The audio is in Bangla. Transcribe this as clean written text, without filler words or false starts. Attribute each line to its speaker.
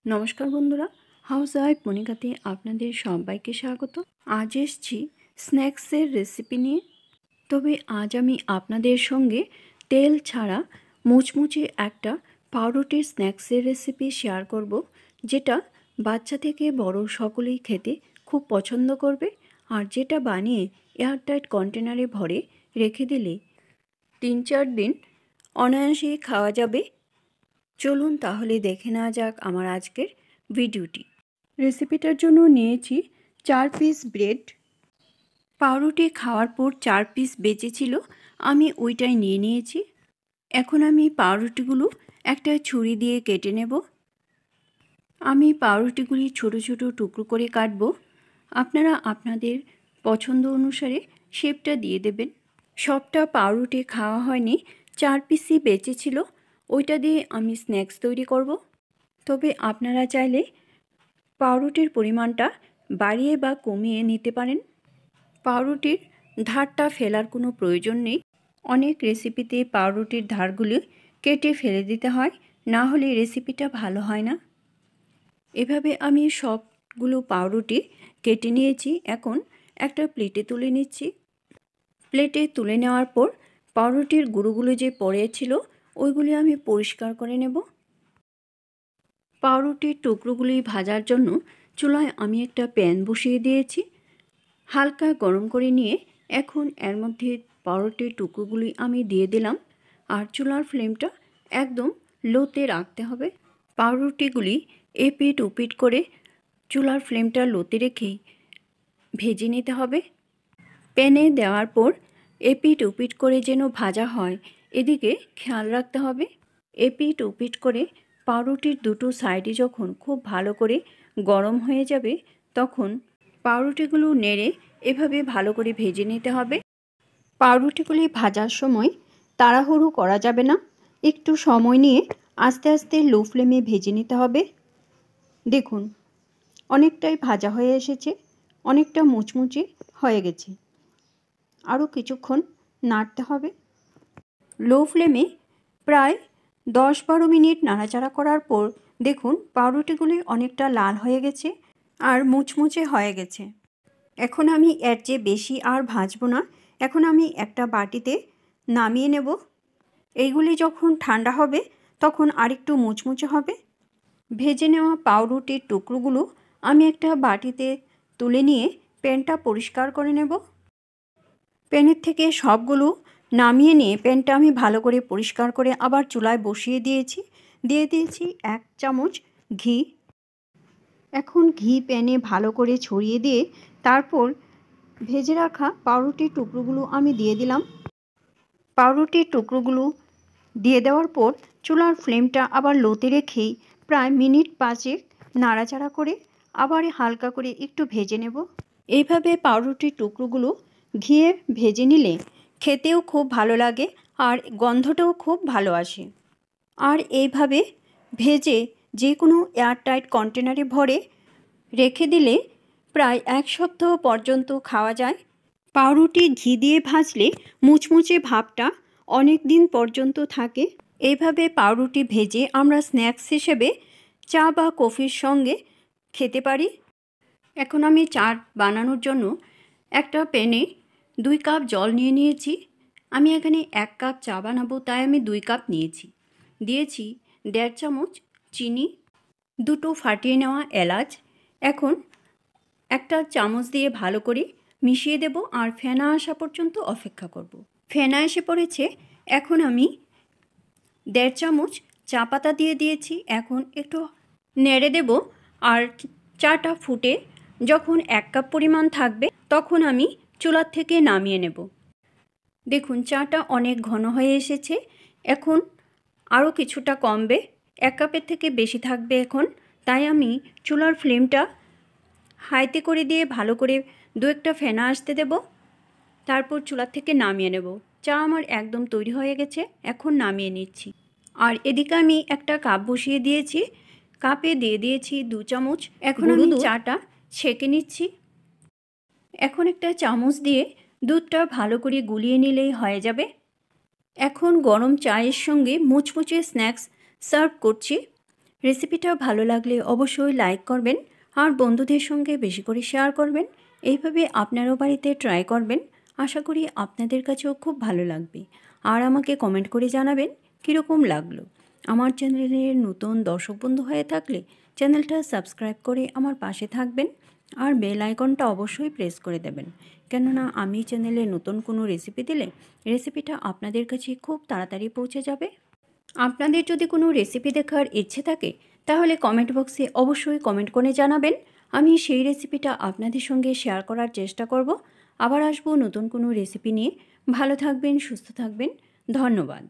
Speaker 1: নমস্কার বন্ধুরা, হাউস ওয়াইফ মনিকাতে আপনাদের সবাইকে স্বাগত। আজ এসছি স্ন্যাক্সের রেসিপি নিয়ে। তবে আজ আমি আপনাদের সঙ্গে তেল ছাড়া মুচমুচে একটা পাউরুটির স্ন্যাক্সের রেসিপি শেয়ার করব, যেটা বাচ্চা থেকে বড় সকলেই খেতে খুব পছন্দ করবে, আর যেটা বানিয়ে এয়ারটাইট কন্টেনারে ভরে রেখে দিলে 3-4 দিন অনায়াসেই খাওয়া যাবে। চলুন তাহলে দেখে নেওয়া যাক আমার আজকের ভিডিওটি। রেসিপিটার জন্য নিয়েছি 4 পিস ব্রেড। পাউরুটি খাওয়ার পর 4 পিস বেঁচেছিল, আমি ওইটাই নিয়ে নিয়েছি। এখন আমি পাউরুটিগুলো একটা ছুরি দিয়ে কেটে নেব। আমি পাউরুটিগুলি ছোট ছোট টুকরো করে কাটব। আপনারা আপনাদের পছন্দ অনুসারে শেপটা দিয়ে দেবেন। সবটা পাউরুটি খাওয়া হয়নি, 4 পিসই বেঁচেছিল, ওইটা দিয়ে আমি স্ন্যাক্স তৈরি করব। তবে আপনারা চাইলে পাউরুটির পরিমাণটা বাড়িয়ে বা কমিয়ে নিতে পারেন। পাউরুটির ধারটা ফেলার কোনো প্রয়োজন নেই। অনেক রেসিপিতে পাউরুটির ধারগুলি কেটে ফেলে দিতে হয়, না হলে রেসিপিটা ভালো হয় না। এভাবে আমি সবগুলো পাউরুটি কেটে নিয়েছি। এখন একটা প্লেটে তুলে নিচ্ছি। প্লেটে তুলে নেওয়ার পর পাউরুটির গুঁড়োগুলো যে পড়েছিল ওইগুলি আমি পরিষ্কার করে নেব। পাউরুটির টুকরোগুলি ভাজার জন্য চুলায় আমি একটা প্যান বসিয়ে দিয়েছি। হালকা গরম করে নিয়ে এখন এর মধ্যে পাউরুটির টুকরোগুলি আমি দিয়ে দিলাম, আর চুলার ফ্লেমটা একদম লোতে রাখতে হবে। পাউরুটিগুলি এপিট ওপিট করে চুলার ফ্লেমটা লোতে রেখেই ভেজে নিতে হবে। প্যানে দেওয়ার পর এপিট ওপিট করে যেন ভাজা হয়, এদিকে খেয়াল রাখতে হবে। এপিট ওপিট করে পাউরুটির দুটো সাইডে যখন খুব ভালো করে গরম হয়ে যাবে, তখন পাউরুটিগুলো নেড়ে এভাবে ভালো করে ভেজে নিতে হবে। পাউরুটিগুলি ভাজার সময় তাড়াহুড়ো করা যাবে না, একটু সময় নিয়ে আস্তে আস্তে লো ফ্লেমে ভেজে নিতে হবে। দেখুন, অনেকটাই ভাজা হয়ে এসেছে, অনেকটা মুচমুচে হয়ে গেছে। আরও কিছুক্ষণ নাড়তে হবে। লো ফ্লেমে প্রায় 10-12 মিনিট নাড়াচাড়া করার পর দেখুন পাউরুটিগুলি অনেকটা লাল হয়ে গেছে আর মুচমুচে হয়ে গেছে। এখন আমি এর চেয়ে বেশি আর ভাজবো না। এখন আমি একটা বাটিতে নামিয়ে নেব। এইগুলি যখন ঠান্ডা হবে তখন আরেকটু মুচমুচে হবে। ভেজে নেওয়া পাউরুটির টুকরোগুলো আমি একটা বাটিতে তুলে নিয়ে প্যানটা পরিষ্কার করে নেব। প্যানের থেকে সবগুলো নামিয়ে নিয়ে প্যানটা আমি ভালো করে পরিষ্কার করে আবার চুলায় বসিয়ে দিয়েছি। দিয়ে দিয়েছি 1 চামচ ঘি। এখন ঘি প্যানে ভালো করে ছড়িয়ে দিয়ে তারপর ভেজে রাখা পাউরুটির টুকরোগুলো আমি দিয়ে দিলাম। পাউরুটির টুকরোগুলো দিয়ে দেওয়ার পর চুলার ফ্লেমটা আবার লোতে রেখেই প্রায় মিনিট 5 নাড়াচাড়া করে আবার হালকা করে একটু ভেজে নেব। এইভাবে পাউরুটির টুকরোগুলো ঘিয়ে ভেজে নিলে খেতেও খুব ভালো লাগে আর গন্ধটাও খুব ভালো আসে। আর এইভাবে ভেজে যে কোনো এয়ারটাইট কন্টেনারে ভরে রেখে দিলে প্রায় 1 সপ্তাহ পর্যন্ত খাওয়া যায়। পাউরুটি ঘি দিয়ে ভাজলে মুচমুচে ভাবটা অনেক দিন পর্যন্ত থাকে। এইভাবে পাউরুটি ভেজে আমরা স্ন্যাক্স হিসেবে চা বা কফির সঙ্গে খেতে পারি। এখন আমি চা বানানোর জন্য একটা প্যানে 2 কাপ জল নিয়ে নিয়েছি। আমি এখানে 1 কাপ চা বানাবো, তাই আমি 2 কাপ নিয়েছি। দিয়েছি 1.5 চামচ চিনি, 2টো ফাটিয়ে নেওয়া এলাচ। এখন একটা চামচ দিয়ে ভালো করে মিশিয়ে দেব আর ফেনা আসা পর্যন্ত অপেক্ষা করব। ফেনা এসে পড়েছে। এখন আমি 1.5 চামচ চা পাতা দিয়ে দিয়েছি। এখন একটু নেড়ে দেব, আর চাটা ফুটে যখন 1 কাপ পরিমাণ থাকবে তখন আমি চুলার থেকে নামিয়ে নেব। দেখুন চাটা অনেক ঘন হয়ে এসেছে। এখন আরও কিছুটা কমবে, 1 কাপের থেকে বেশি থাকবে এখন। তাই আমি চুলার ফ্লেমটা হাইতে করে দিয়ে ভালো করে 2-একটা ফেনা আসতে দেব, তারপর চুলার থেকে নামিয়ে নেব। চা আমার একদম তৈরি হয়ে গেছে, এখন নামিয়ে নিচ্ছি। আর এদিকে আমি একটা কাপ বসিয়ে দিয়েছি, কাপে দিয়ে দিয়েছি 2 চামচ। এখন আমি চাটা ছেঁকে নিচ্ছি। এখন একটা চামচ দিয়ে দুধটা ভালো করে গুলিয়ে নিলেই হয়ে যাবে। এখন গরম চায়ের সঙ্গে মুচমুচে স্ন্যাক্স সার্ভ করছি। রেসিপিটা ভালো লাগলে অবশ্যই লাইক করবেন আর বন্ধুদের সঙ্গে বেশি করে শেয়ার করবেন। এইভাবে আপনারাও বাড়িতে ট্রাই করবেন। আশা করি আপনাদের কাছেও খুব ভালো লাগবে। আর আমাকে কমেন্ট করে জানাবেন কীরকম লাগলো। আমার চ্যানেলের নতুন দর্শক বন্ধু হয়ে থাকলে চ্যানেলটা সাবস্ক্রাইব করে আমার পাশে থাকবেন আর বেল আইকনটা অবশ্যই প্রেস করে দেবেন, কেননা আমি চ্যানেলে নতুন কোনো রেসিপি দিলে রেসিপিটা আপনাদের কাছে খুব তাড়াতাড়ি পৌঁছে যাবে। আপনাদের যদি কোনো রেসিপি দেখার ইচ্ছে থাকে তাহলে কমেন্ট বক্সে অবশ্যই কমেন্ট করে জানাবেন। আমি সেই রেসিপিটা আপনাদের সঙ্গে শেয়ার করার চেষ্টা করব। আবার আসবো নতুন কোনো রেসিপি নিয়ে। ভালো থাকবেন, সুস্থ থাকবেন। ধন্যবাদ।